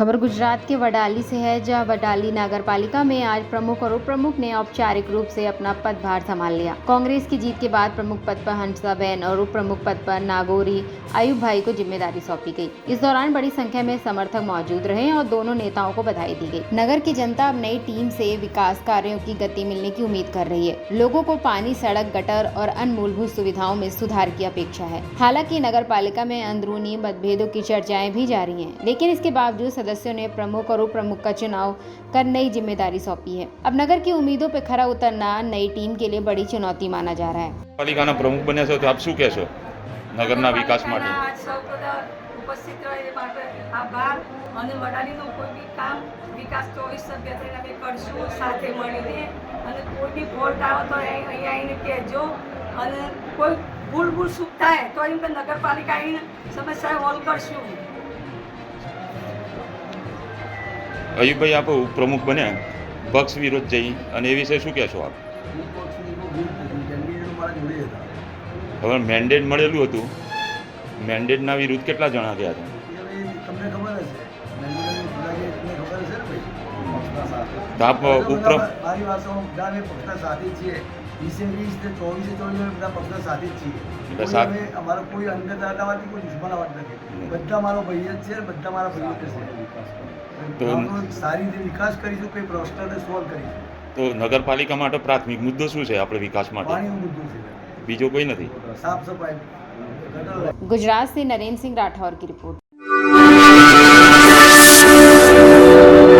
खबर गुजरात के वडाली से है, जहां वडाली नगर पालिका में आज प्रमुख और उप प्रमुख ने औपचारिक रूप से अपना पदभार संभाल लिया। कांग्रेस की जीत के बाद प्रमुख पद पर हंसाबेन और उप प्रमुख पद पर नागौरी आयुब भाई को जिम्मेदारी सौंपी गई। इस दौरान बड़ी संख्या में समर्थक मौजूद रहे और दोनों नेताओं को बधाई दी गई। नगर की जनता अब नई टीम से विकास कार्यों की गति मिलने की उम्मीद कर रही है। लोगों को पानी, सड़क, गटर और अन्य मूलभूत सुविधाओं में सुधार की अपेक्षा है। हालांकि नगर पालिका में अंदरूनी मतभेदों की चर्चाएं भी जारी हैं, लेकिन इसके बावजूद सदस्यों ने प्रमुख और उप प्रमुख का चुनाव कर नई जिम्मेदारी सौंपी है। अब नगर की उम्मीदों पर खरा उतरना नई टीम के लिए बड़ी चुनौती माना जा रहा है। પાલિકાના પ્રમુખ બન્યા છો તો આપ શું કહેશો નગરના વિકાસ માટે? ઉપસ્થિત રહે માટે આભાર અને વડાલીનું કોઈ બી કામ વિકાસ 24 સભ્ય થઈને અમે કરશું સાથે મળીને, અને કોઈ બી ફોલ્ટ આવે તો અહીંયા આવીને કહેજો, અને કોઈ ભૂલ ચૂક થાય તો એમ કે નગરપાલિકા આવીને સમસ્યા હોલ્વ કરશું. અયુબભાઈ આપ ઉપપ્રમુખ બન્યા, પક્ષ વિરોધ જઈ અને એ વિશે શું કહેશો આપ? હવે મેન્ડેટ મળેલું હતું, મેન્ડેટના વિરુદ્ધ કેટલા જણા ગયા હતા? તમને ખબર હશે, તો આપ મારી વાતો બધા અમે પક્ષના સાથે જ છીએ. 2020 ને 24 બધા પક્ષના સાથે જ છીએ. અમારો કોઈ અંગત કોઈ દુશ્મનાવટ નથી. બધા મારો ભાઈ જ છે, બધા મારા ભાઈઓ જ છે. સારી રીતે વિકાસ કરીશું, કોઈ પ્રશ્નને સોલ્વ કરીશું. તો નગરપાલિકા માટે પ્રાથમિક મુદ્દો શું છે આપણે વિકાસ માટે? પાણીનો મુદ્દો છે, બીજો કોઈ નથી. સાફ સફાઈ. गुजरात से नरेंद्र सिंह राठौर की रिपोर्ट।